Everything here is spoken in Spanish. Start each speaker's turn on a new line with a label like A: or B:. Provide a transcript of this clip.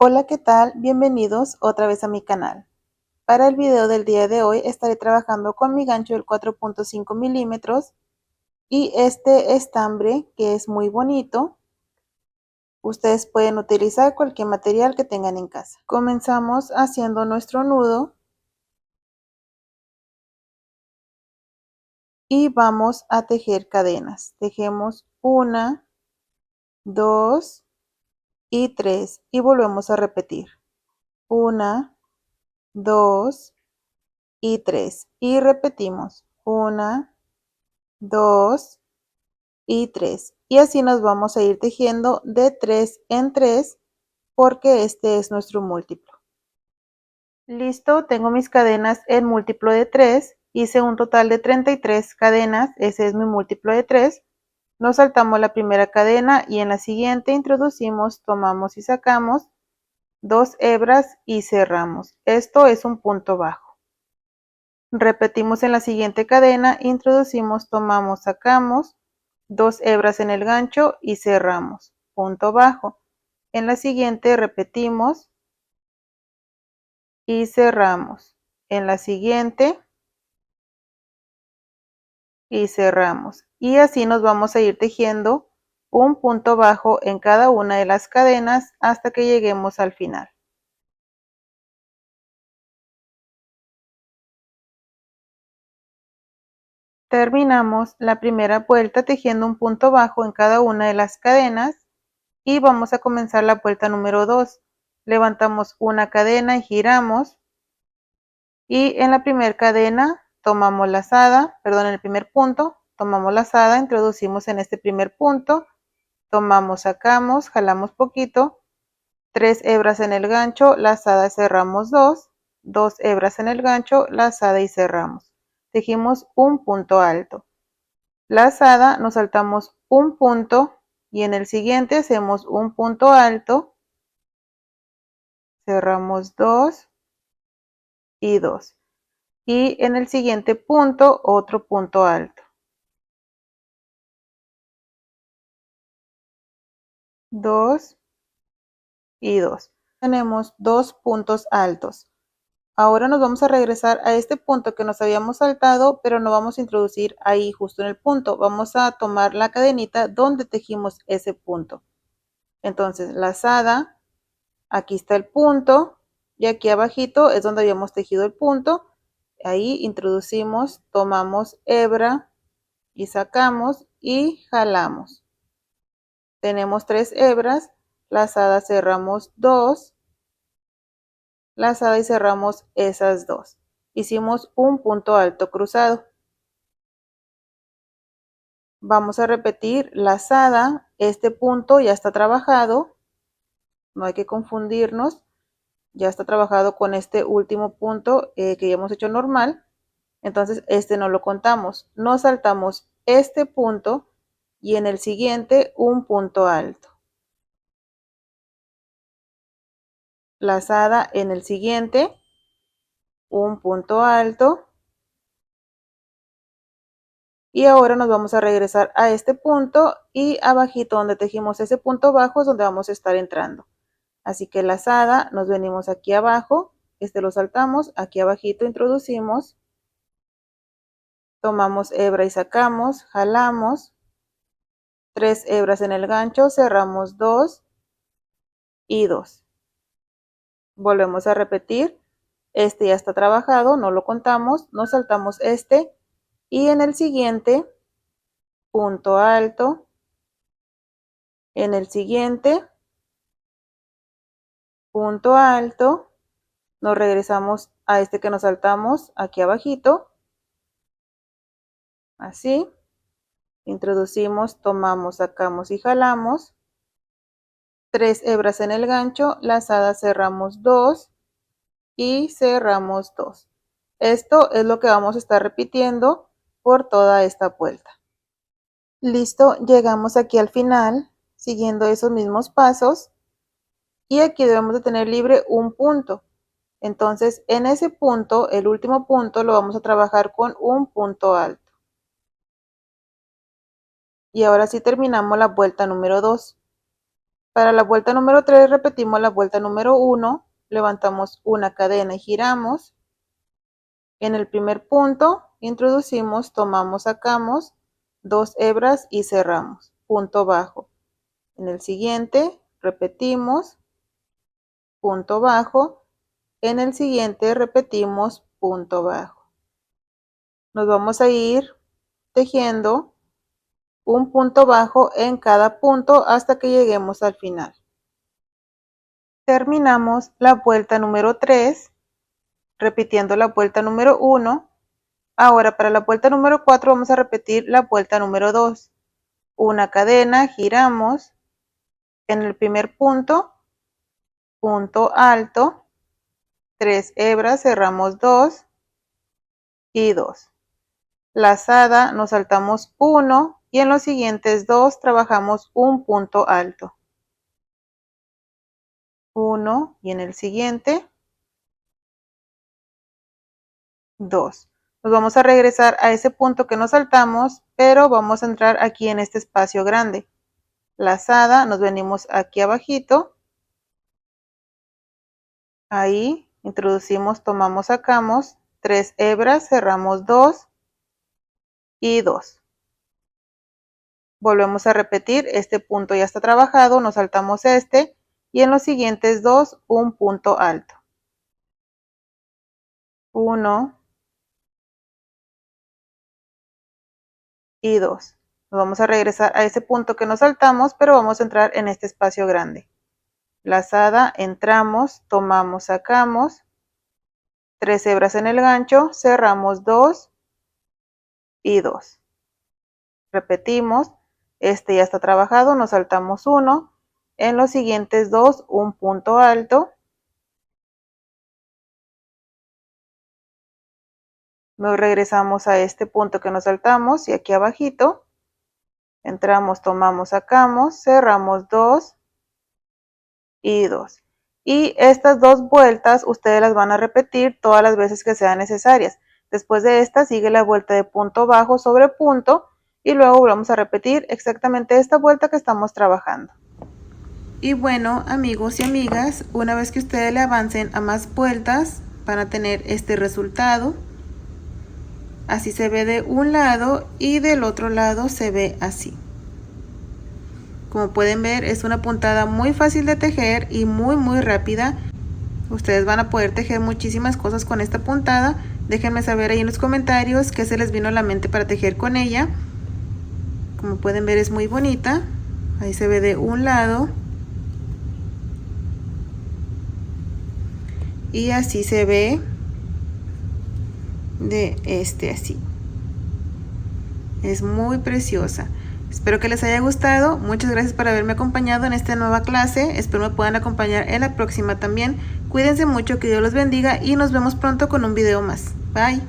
A: Hola, ¿qué tal? Bienvenidos otra vez a mi canal. Para el video del día de hoy estaré trabajando con mi gancho del 4.5 milímetros y este estambre que es muy bonito. Ustedes pueden utilizar cualquier material que tengan en casa. Comenzamos haciendo nuestro nudo y vamos a tejer cadenas. Tejemos 1, 2 y 3 y volvemos a repetir. 1, 2 y 3 y repetimos. 1, 2 y 3 y así nos vamos a ir tejiendo de 3 en 3 porque este es nuestro múltiplo. Listo, tengo mis cadenas en múltiplo de 3, hice un total de 33 cadenas, ese es mi múltiplo de 3. Nos saltamos la primera cadena y en la siguiente introducimos, tomamos y sacamos 2 hebras y cerramos. Esto es un punto bajo. Repetimos en la siguiente cadena, introducimos, tomamos, sacamos 2 hebras en el gancho y cerramos, punto bajo. En la siguiente repetimos y cerramos. En la siguiente y cerramos. Y así nos vamos a ir tejiendo un punto bajo en cada una de las cadenas hasta que lleguemos al final. Terminamos la primera vuelta tejiendo un punto bajo en cada una de las cadenas y vamos a comenzar la vuelta número 2. Levantamos una cadena y giramos y en la primera cadena tomamos lazada, perdón, en el primer punto tomamos lazada, introducimos en este primer punto, tomamos, sacamos, jalamos poquito, 3 hebras en el gancho, lazada, cerramos 2, 2 hebras en el gancho, lazada y cerramos. Tejimos un punto alto. Lazada, nos saltamos un punto y en el siguiente hacemos un punto alto, cerramos 2 y 2 y en el siguiente punto otro punto alto, 2 y 2. Tenemos 2 puntos altos. Ahora nos vamos a regresar a este punto que nos habíamos saltado, pero no vamos a introducir ahí justo en el punto. Vamos a tomar la cadenita donde tejimos ese punto. Entonces, lazada, aquí está el punto y aquí abajito es donde habíamos tejido el punto. Ahí introducimos, tomamos hebra y sacamos y jalamos. Tenemos 3 hebras, lazada, cerramos 2, lazada y cerramos esas 2. Hicimos un punto alto cruzado. Vamos a repetir lazada, este punto ya está trabajado, no hay que confundirnos, ya está trabajado con este último punto que ya hemos hecho normal, entonces este no lo contamos, nos saltamos este punto y en el siguiente un punto alto. Lazada en el siguiente, un punto alto. Y ahora nos vamos a regresar a este punto y abajito donde tejimos ese punto bajo es donde vamos a estar entrando. Así que lazada, nos venimos aquí abajo, este lo saltamos, aquí abajito introducimos, tomamos hebra y sacamos, jalamos, 3 hebras en el gancho, cerramos 2 y 2. Volvemos a repetir, este ya está trabajado, no lo contamos, nos saltamos este y en el siguiente punto alto, en el siguiente punto alto, nos regresamos a este que nos saltamos aquí abajito, así, introducimos, tomamos, sacamos y jalamos, 3 hebras en el gancho, lazada, cerramos 2 y cerramos 2. Esto es lo que vamos a estar repitiendo por toda esta vuelta. Listo, llegamos aquí al final, siguiendo esos mismos pasos y aquí debemos de tener libre un punto. Entonces, en ese punto, el último punto, lo vamos a trabajar con un punto alto. Y ahora sí terminamos la vuelta número 2. Para la vuelta número 3 repetimos la vuelta número 1, levantamos una cadena y giramos. En el primer punto introducimos, tomamos, sacamos 2 hebras y cerramos, punto bajo. En el siguiente repetimos, punto bajo. En el siguiente repetimos, punto bajo. Nos vamos a ir tejiendo un punto bajo en cada punto hasta que lleguemos al final. Terminamos la vuelta número 3 repitiendo la vuelta número 1. Ahora para la vuelta número 4 vamos a repetir la vuelta número 2. Una cadena, giramos. En el primer punto, punto alto, 3 hebras, cerramos 2 y 2. Lazada, nos saltamos 1 y en los siguientes 2 trabajamos un punto alto. 1 y en el siguiente 2. Nos vamos a regresar a ese punto que nos saltamos, pero vamos a entrar aquí en este espacio grande. Lazada, nos venimos aquí abajito. Ahí introducimos, tomamos, sacamos 3 hebras, cerramos 2 y 2. Volvemos a repetir, este punto ya está trabajado, nos saltamos este y en los siguientes 2 un punto alto. 1 y 2. Nos vamos a regresar a ese punto que nos saltamos, pero vamos a entrar en este espacio grande. Lazada, entramos, tomamos, sacamos 3 hebras en el gancho, cerramos 2 y 2. Repetimos, este ya está trabajado, nos saltamos 1, en los siguientes 2 un punto alto. Nos regresamos a este punto que nos saltamos y aquí abajito entramos, tomamos, sacamos, cerramos 2 y 2. Y estas 2 vueltas ustedes las van a repetir todas las veces que sean necesarias. Después de esta sigue la vuelta de punto bajo sobre punto y luego volvemos a repetir exactamente esta vuelta que estamos trabajando. Y bueno, amigos y amigas, una vez que ustedes le avancen a más vueltas van a tener este resultado. Así se ve de un lado y del otro lado se ve así. Como pueden ver, es una puntada muy fácil de tejer y muy rápida. Ustedes van a poder tejer muchísimas cosas con esta puntada. Déjenme saber ahí en los comentarios qué se les vino a la mente para tejer con ella. Como pueden ver, es muy bonita. Ahí se ve de un lado. Y así se ve de este así. Es muy preciosa. Espero que les haya gustado. Muchas gracias por haberme acompañado en esta nueva clase. Espero me puedan acompañar en la próxima también. Cuídense mucho, que Dios los bendiga y nos vemos pronto con un video más. Bye.